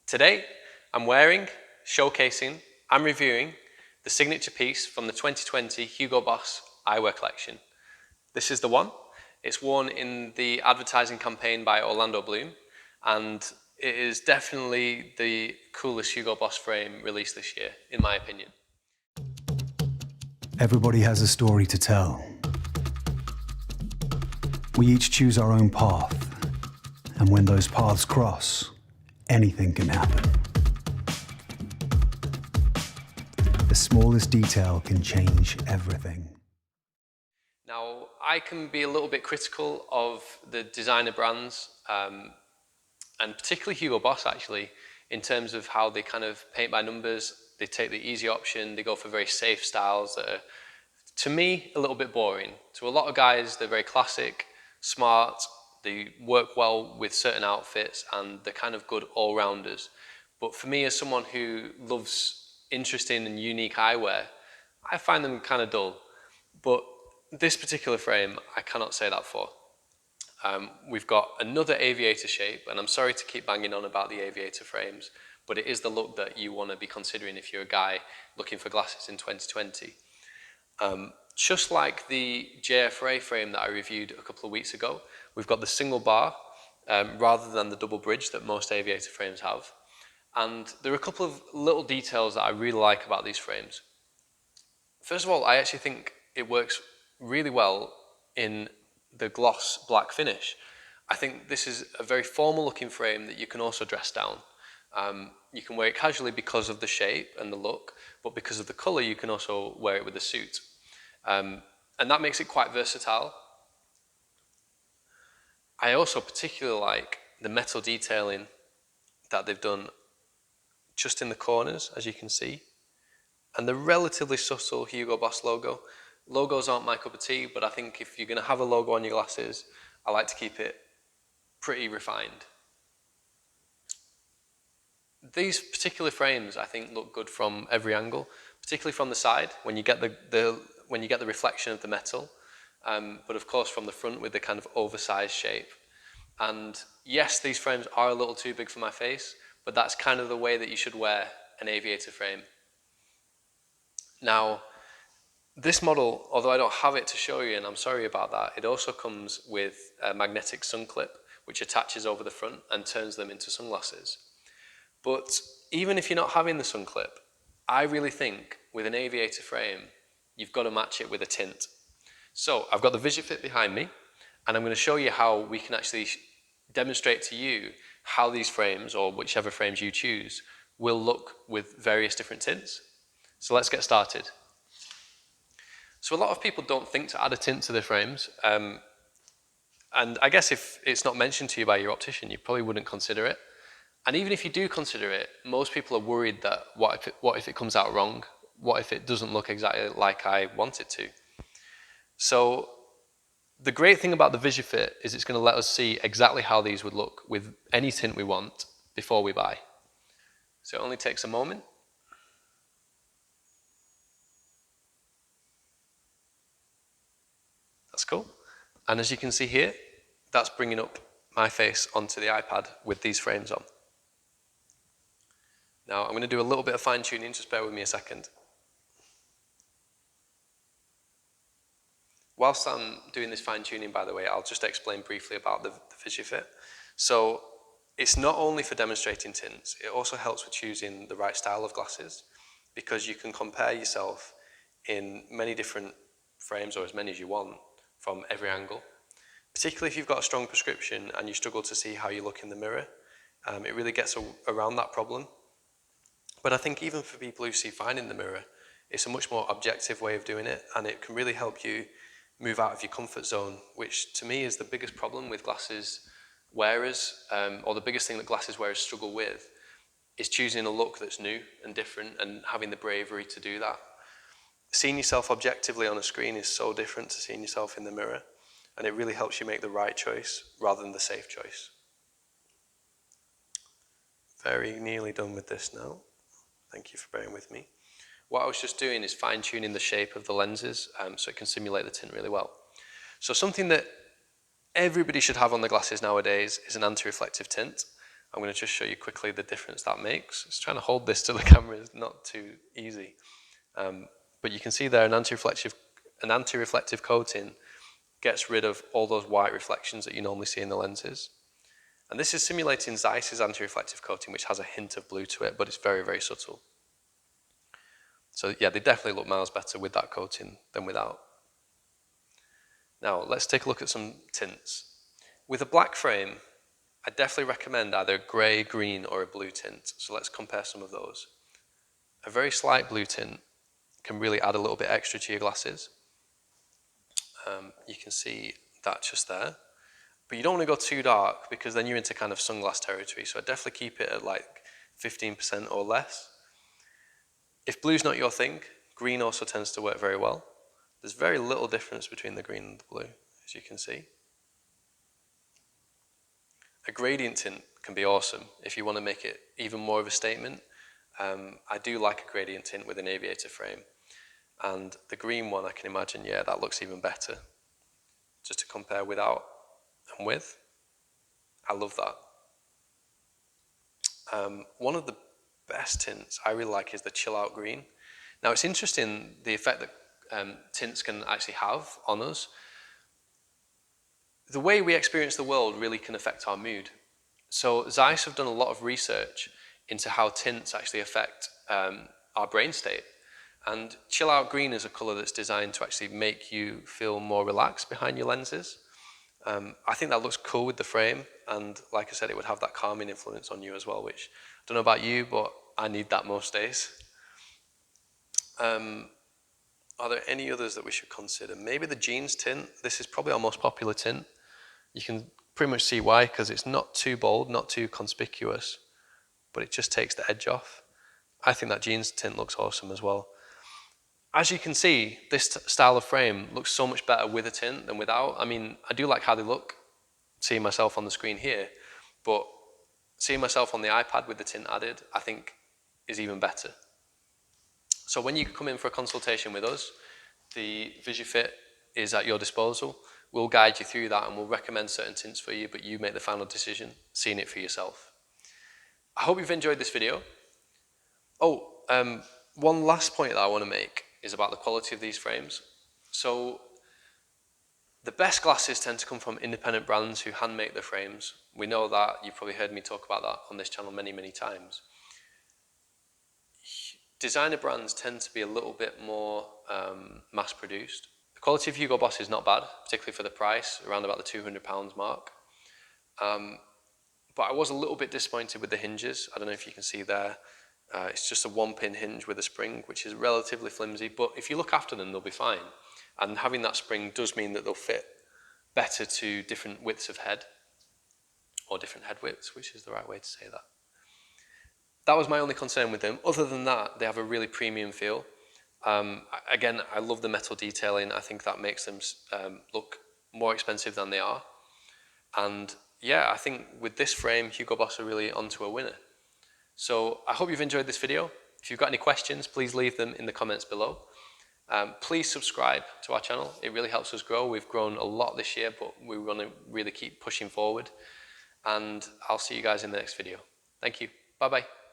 Today, I'm wearing, showcasing, and reviewing the signature piece from the 2020 Hugo Boss eyewear collection. This is the one. It's worn in the advertising campaign by Orlando Bloom, and it is definitely the coolest Hugo Boss frame released this year, in my opinion. Everybody has a story to tell. We each choose our own path, and when those paths cross, anything can happen. The smallest detail can change everything. Now, I can be a little bit critical of the designer brands, and particularly Hugo Boss actually, in terms of how they kind of paint by numbers. They take the easy option, they go for very safe styles that are, to me, a little bit boring. To a lot of guys, they're very classic, smart, they work well with certain outfits, and they're kind of good all-rounders. But for me, as someone who loves interesting and unique eyewear, I find them kind of dull. But this particular frame, I cannot say that for. We've got another aviator shape, and I'm sorry to keep banging on about the aviator frames, but it is the look that you want to be considering if you're a guy looking for glasses in 2020. Just like the JFRA frame that I reviewed a couple of weeks ago, we've got the single bar rather than the double bridge that most aviator frames have. And there are a couple of little details that I really like about these frames. First of all, I actually think it works really well in the gloss black finish. I think this is a very formal looking frame that you can also dress down. You can wear it casually because of the shape and the look, but because of the color, you can also wear it with a suit. And that makes it quite versatile. I also particularly like the metal detailing that they've done just in the corners, as you can see, and the relatively subtle Hugo Boss logo. Logos aren't my cup of tea, but I think if you're going to have a logo on your glasses, I like to keep it pretty refined. These particular frames, I think, look good from every angle, particularly from the side when you get the reflection of the metal, but of course from the front with the kind of oversized shape. And yes, these frames are a little too big for my face, but that's kind of the way that you should wear an aviator frame. Now, this model, although I don't have it to show you, and I'm sorry about that, it also comes with a magnetic sun clip, which attaches over the front and turns them into sunglasses. But even if you're not having the sun clip, I really think with an aviator frame, you've got to match it with a tint. So I've got the Visufit behind me, and I'm going to show you how we can actually demonstrate to you how these frames, or whichever frames you choose, will look with various different tints. So let's get started. So a lot of people don't think to add a tint to their frames, and I guess if it's not mentioned to you by your optician, you probably wouldn't consider it. And even if you do consider it, most people are worried that what if it comes out wrong? What if it doesn't look exactly like I want it to? So the great thing about the Visufit is it's going to let us see exactly how these would look with any tint we want before we buy. So it only takes a moment. That's cool. And as you can see here, that's bringing up my face onto the iPad with these frames on. Now I'm going to do a little bit of fine tuning, just bear with me a second. Whilst I'm doing this fine tuning, by the way, I'll just explain briefly about the Visufit. So it's not only for demonstrating tints, it also helps with choosing the right style of glasses, because you can compare yourself in many different frames, or as many as you want, from every angle. Particularly if you've got a strong prescription and you struggle to see how you look in the mirror, it really gets around that problem. But I think even for people who see fine in the mirror, it's a much more objective way of doing it, and it can really help you move out of your comfort zone, which to me is the biggest problem with glasses wearers, or the biggest thing that glasses wearers struggle with, is choosing a look that's new and different and having the bravery to do that. Seeing yourself objectively on a screen is so different to seeing yourself in the mirror, and it really helps you make the right choice rather than the safe choice. Very nearly done with this now. Thank you for bearing with me. What I was just doing is fine-tuning the shape of the lenses so it can simulate the tint really well. So something that everybody should have on the glasses nowadays is an anti-reflective tint. I'm going to just show you quickly the difference that makes. Just trying to hold this to the camera is not too easy. But you can see there an anti-reflective coating gets rid of all those white reflections that you normally see in the lenses. And this is simulating Zeiss's anti-reflective coating, which has a hint of blue to it, but it's very, very subtle. So yeah, they definitely look miles better with that coating than without. Now, let's take a look at some tints. With a black frame, I definitely recommend either a grey, green, or a blue tint. So let's compare some of those. A very slight blue tint can really add a little bit extra to your glasses. You can see that just there. But you don't want to go too dark because then you're into kind of sunglass territory. So I definitely keep it at like 15% or less. If blue's not your thing, green also tends to work very well. There's very little difference between the green and the blue, as you can see. A gradient tint can be awesome if you want to make it even more of a statement. I do like a gradient tint with an aviator frame. And the green one, I can imagine, yeah, that looks even better. Just to compare without and with. I love that. One of the best tints I really like is the chill out green. Now it's interesting the effect that tints can actually have on us. The way we experience the world really can affect our mood. So Zeiss have done a lot of research into how tints actually affect our brain state. And chill out green is a colour that's designed to actually make you feel more relaxed behind your lenses. I think that looks cool with the frame, and like I said, it would have that calming influence on you as well, which I don't know about you, but I need that most days. Are there any others that we should consider? Maybe the jeans tint. This is probably our most popular tint. You can pretty much see why, because it's not too bold, not too conspicuous, but it just takes the edge off. I think that jeans tint looks awesome as well. As you can see, this style of frame looks so much better with a tint than without. I mean, I do like how they look, seeing myself on the screen here, but seeing myself on the iPad with the tint added, I think is even better. So when you come in for a consultation with us, the Visufit is at your disposal. We'll guide you through that and we'll recommend certain tints for you, but you make the final decision, seeing it for yourself. I hope you've enjoyed this video. One last point that I want to make is about the quality of these frames. So the best glasses tend to come from independent brands who hand make their frames. We know that, you've probably heard me talk about that on this channel many, many times. Designer brands tend to be a little bit more mass produced. The quality of Hugo Boss is not bad, particularly for the price, around about the £200 mark. But I was a little bit disappointed with the hinges. I don't know if you can see there. It's just a 1-pin hinge with a spring, which is relatively flimsy, but if you look after them, they'll be fine. And having that spring does mean that they'll fit better to different widths of head, or different head widths, which is the right way to say that. That was my only concern with them. Other than that, they have a really premium feel. Again, I love the metal detailing. I think that makes them look more expensive than they are. And yeah, I think with this frame, Hugo Boss are really onto a winner. So I hope you've enjoyed this video. If you've got any questions, please leave them in the comments below. Please subscribe to our channel. It really helps us grow. We've grown a lot this year, but we want to really keep pushing forward. And I'll see you guys in the next video. Thank you. Bye-bye.